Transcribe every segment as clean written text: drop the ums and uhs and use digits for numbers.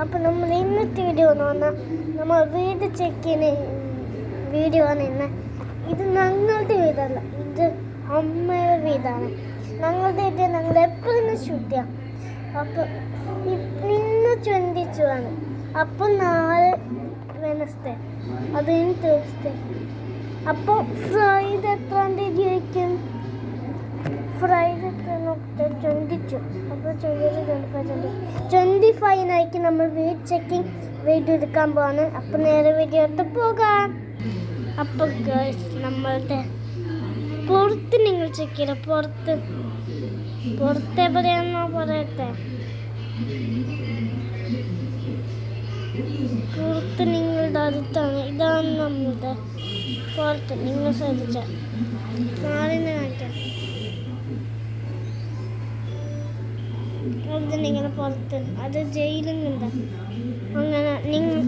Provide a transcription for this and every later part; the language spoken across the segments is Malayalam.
അപ്പോൾ നമ്മൾ ഇന്നത്തെ വീഡിയോ എന്ന് പറഞ്ഞാൽ നമ്മൾ വീട് ചെക്ക് ചെയ്യുന്ന വീഡിയോ ആണ് ഇന്ന്. ഇത് ഞങ്ങളുടെ വീടല്ല, ഇത് അമ്മയുടെ വീടാണ്. ഞങ്ങളുടെ വീട് ഞങ്ങൾ എപ്പോഴും ഷൂട്ട് ചെയ്യാം. അപ്പോൾ ഇന്ന് 22 ആണ്. അപ്പോൾ നാളെ വെനസ്ഡേ, അത് കഴിഞ്ഞ് തേഴ്സ്ഡേ. അപ്പോൾ ഫ്രൈഡേ എത്രാം തീയതി ആയിരിക്കും? ഫ്രൈഡേ 22. അപ്പോൾ 25 നമ്മൾ വീട് ചെക്കിങ് വീഡിയോ എടുക്കാൻ പോവാണ്. അപ്പോൾ നേരെ വീഡിയോ എടുത്ത് പോകാം. അപ്പോൾ നമ്മളുടെ പുറത്ത് നിങ്ങൾ ചെക്ക് ചെയ്ത പുറത്ത് എവിടെയാണെന്നോ പറയട്ടെ. പുറത്ത് നിങ്ങളുടെ അടുത്താണ്. ഇതാണ് നമ്മളുടെ പുറത്ത്. നിങ്ങൾ ശ്രദ്ധിച്ച നാളിനെ കാണിക്കാം. അത് നിങ്ങളുടെ പുറത്ത്, അത് ജയിലും ഉണ്ട്. അങ്ങനെ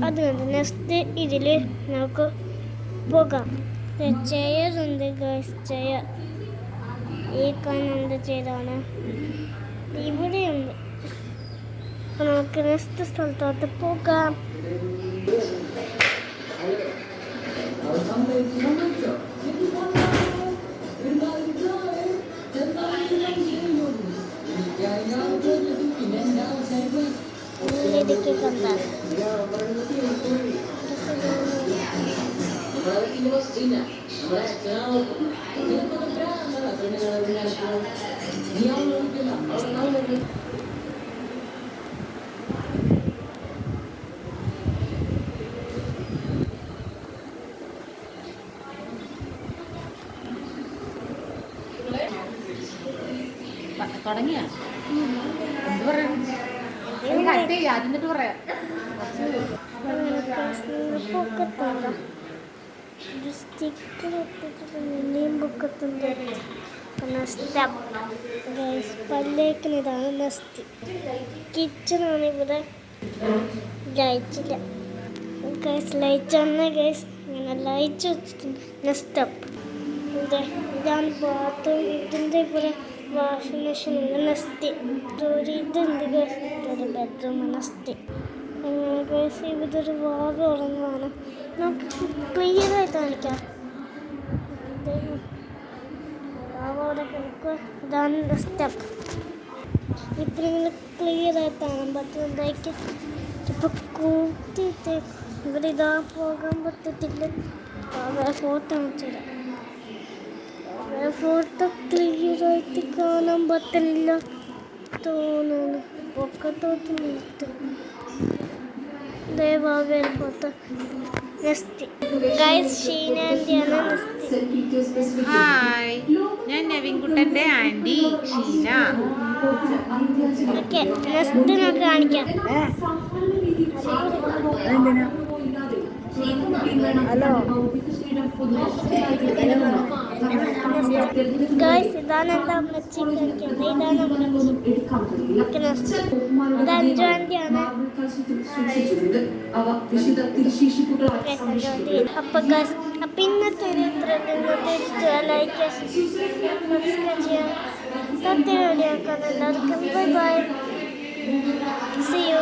അത് കണ്ട് നെക്സ്റ്റ് ഇതിൽ നമുക്ക് പോകാം. ചെയർ ഉണ്ട് ഗൈസ്, ചെയർ ഈ കാണുന്ന ചെയറാണ് ഇവിടെയുണ്ട്. അപ്പോൾ നമുക്ക് നെക്സ്റ്റ് സ്ഥലത്തോട്ട് പോകാം. തുടങ്ങിയ എന്ത് പറയാം, എന്നിട്ട് പറയാം. പല്ലേക്കുന്നതാണ് നെസ്റ്റ്. കിച്ചണാണ് ഇവിടെ. ലൈറ്റില്ല ഗൈസ്, ലൈറ്റ് ആണ് ഗൈസ്. ഇങ്ങനെ ലൈറ്റ് വെച്ചിട്ടുണ്ട്. നെസ്റ്റപ്പ് ഇതാണ് ബാത്റൂം. ഇതിൻ്റെ ഇവിടെ വാഷിംഗ് മെഷീൻ ഉണ്ട്. നെസ്റ്റ് ഇതുണ്ട് ഗൈസ്. ഇതൊരു ബെഡ്റൂം നെസ്റ്റ്. അങ്ങനെ ഗൈസ് ഇതൊരു വാവ് ഉറങ്ങുവാണ്. നമുക്ക് ക്ലിയർ ആയിട്ട് കാണിക്കാം. വാവോടെ കിടക്കുക. ഇതാണ് സ്റ്റെപ്പ്. ഇപ്പം നിങ്ങൾ ക്ലിയർ ആയിട്ട് കാണാൻ പറ്റുന്നതായിരിക്കും. ഇപ്പം കൂട്ടിയിട്ട് ഇവിടെ ഇതാ പോകാൻ പറ്റത്തില്ല. അവരെ ഫോട്ടോ കാണിച്ചില്ല. അവരെ ഫോട്ടോ ക്ലിയർ ആയിട്ട് കാണാൻ പറ്റുന്നില്ല തോന്നുന്നു. പൊക്കത്തോട്ട് നിർത്ത്. ദയവാകെ ഫോട്ടോ നെസ്റ്റ് ഗൈസ്. ഷീന ആൻറ്റിയാണ് നെസ്റ്റ്. ഹായ്, ഞാൻ നവീൻകുട്ടൻ്റെ ആൻറ്റി ഷീന. ഓക്കെ, നെസ്റ്റ് നമുക്ക് കാണിക്കാം. ഹലോ ഗൈസ്, ഇതാണ് എൻ്റെ അമ്മച്ചി കാണിക്കുന്നത്. ഇതാണ് അമ്മച്ചി. ഓക്കെ, നെസ്റ്റ് ഇത് 5 ആൻറ്റിയാണ്. അപ്പോൾ ഗൈസ്, അപ്പോൾ ഇന്നത്തെ ഒരു ലൈക്ക് സബ്സ്ക്രൈബ് ചെയ്യാം. തൊട്ട് വീഡിയോ കാണാൻ എല്ലാവർക്കും ബൈ ബൈ. See you.